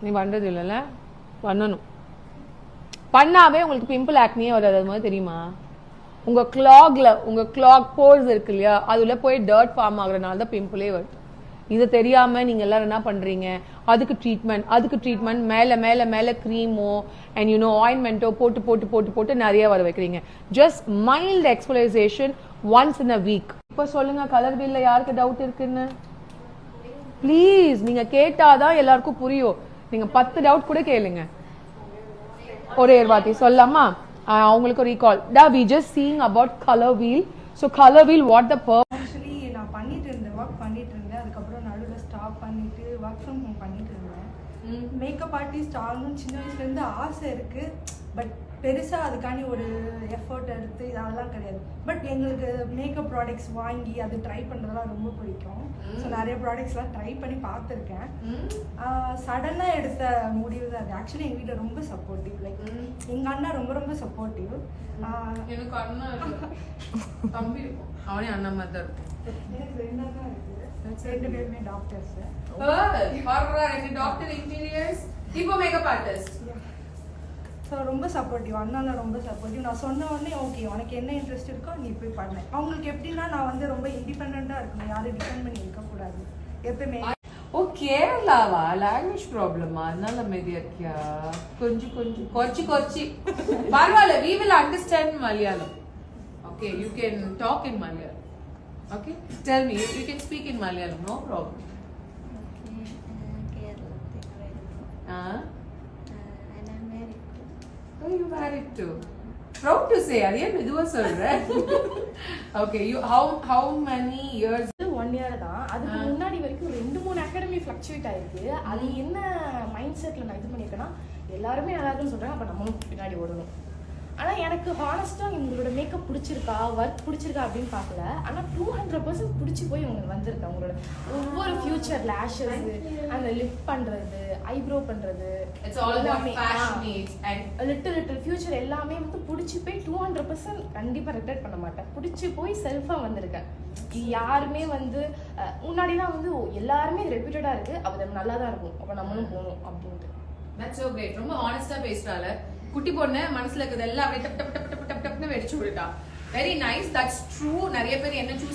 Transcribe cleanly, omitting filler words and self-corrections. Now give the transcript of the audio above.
நீ பண்றது இல்லைல்ல, பண்ணணும். பண்ணாவே உங்களுக்கு பிம்பிள் ஆக்னியே வராது. அது மாதிரி தெரியுமா? உங்க கிளாக் போர்ஸ் இருக்கு இல்லையா, அதுல போய் டர்ட் ஃபார்ம் ஆகுறதுனால தான் பிம்பிளே வருது. இது தெரியாம நீங்க எல்லாரும் என்ன பண்றீங்க, அதுக்கு ட்ரீட்மெண்ட் மேல மேல மேல கிரீமோ அண்ட் யூனோ ஆயின்மெண்ட்டோ போட்டு போட்டு போட்டு போட்டு நிறைய வர வைக்கிறீங்க. Just mild exfoliation once in a week. இப்ப சொல்லுங்க, கலர் வீல்ல யாருக்கு டவுட் இருக்குன்னு ப்ளீஸ் நீங்க கேட்டாதான் எல்லாருக்கும் புரியும். நீங்க 10 டவுட் கூட கேளுங்க. ஒரே வார்த்தை சொல்லலாமா? அவங்களுக்கு recall we just seeing about colour wheel. So colour wheel what the actually நான் ஒர்க் பண்ணிட்டு இருந்தேன். அதுக்கப்புறம் நடுவில் ஸ்டாப் பண்ணிட்டு ஒர்க் ஃப்ரம் ஹோம் பண்ணிட்டு இருந்தேன். மேக்கப் ஆர்டிஸ்ட் ஆகணும்னு சின்ன வயசுலேருந்து ஆசை இருக்கு. பட் பெருசாக அதுக்காண்டி ஒரு எஃபர்ட் எடுத்து அதெல்லாம் கிடையாது. பட் எங்களுக்கு மேக்கப் ப்ராடக்ட்ஸ் வாங்கி அது ட்ரை பண்ணுறதுலாம் ரொம்ப பிடிக்கும். ஸோ நிறைய ப்ராடக்ட்ஸ்லாம் ட்ரை பண்ணி பார்த்துருக்கேன். சடனாக எடுத்த முடிவு தான் அது. ஆக்சுவலி எங்கள் வீட்டில் ரொம்ப சப்போர்ட்டிவ். லைக் எங்கள் அண்ணா ரொம்ப ரொம்ப சப்போர்ட்டிவ். எனக்கு அண்ணா தம்பி அவனே அண்ணா மாதிரி தான் இருக்கும். எனக்கு 2 அண்ணா இருக்குது. 2 பேருமே டாக்டர்ஸ். டாக்டர், இன்ஜினியர்ஸ், இப்போ மேக்கப் ஆர்டிஸ்ட். ஸோ ரொம்ப சப்போர்ட்டிவ். அண்ணாலாம் ரொம்ப சப்போர்ட்டிவ். நான் சொன்ன உடனே ஓகே உனக்கு என்ன இன்ட்ரெஸ்ட் இருக்கோ நீ போய் பண்ணேன். அவங்களுக்கு எப்படின்னா நான் வந்து ரொம்ப இண்டிபெண்ட்டாக இருக்கணும், யாரும் டிபெண்ட் பண்ணி இருக்கக்கூடாது எப்பவுமே. ஓ கேரளாவா? லாங்குவேஜ் ப்ராப்ளமா? அதனால அமைதியா இருக்கியா? கொஞ்சம் கொச்சி பரவாயில்ல. we will understand Malayalam. Okay, you can talk in Malayalam. Okay, tell me, you can speak in Malayalam, no problem. Oh, you married too. Proud to say. Ariya meduva solra. Okay, you how many years? 1 year தான். அதுக்கு முன்னாடி வரைக்கும் 2-3 academy fluctuate ஆயிருக்கு. அது என்ன mind செட்ல நான் இது பண்ணிருக்கேன்னா, எல்லாருமே நல்லா இருக்குன்னு சொல்றாங்க, அப்ப நம்மளும் பின்னாடி ஓடணும். ஆனா எனக்கு ஹானஸ்டா உங்களோட மேக்கப் பிடிச்சிருக்கா, ஒர்க் பிடிச்சிருக்கா அப்படின்னு பார்க்கல. ஆனா 200% பிடிச்சி போய் உங்களுக்கு வந்திருக்கு. உங்களோட ஒவ்வொரு ஃபியூச்சர் லேஷஸ், அந்த லிப் பண்றது, ஐப்ரோ பண்றது, it's all about fashion needs and little future எல்லாமே வந்து பிடிச்சி போய் 200% கண்டிப்பா ரெக்ரெட் பண்ண மாட்டேன். பிடிச்சி போய் செல்ஃபா வந்திருக்கேன். யாருமே வந்து முன்னாடிலாம் வந்து எல்லாருமே ரெப்யூட்டடா இருக்கு, அது நல்லா தான் இருக்கும், அப்ப நம்மளும் போகணும் அப்படின்ட்டு. That's so great. ரொம்ப ஹானஸ்டா பேசுறால. குட்டி பொண்ணு மனசுல இருக்கிறது எல்லாம் அப்படியே டப் டப் டப் டப் டப்னு வெடிச்சு விடுட்டா. Very nice. That's true. நிறைய பேர் என்ன சூஸ்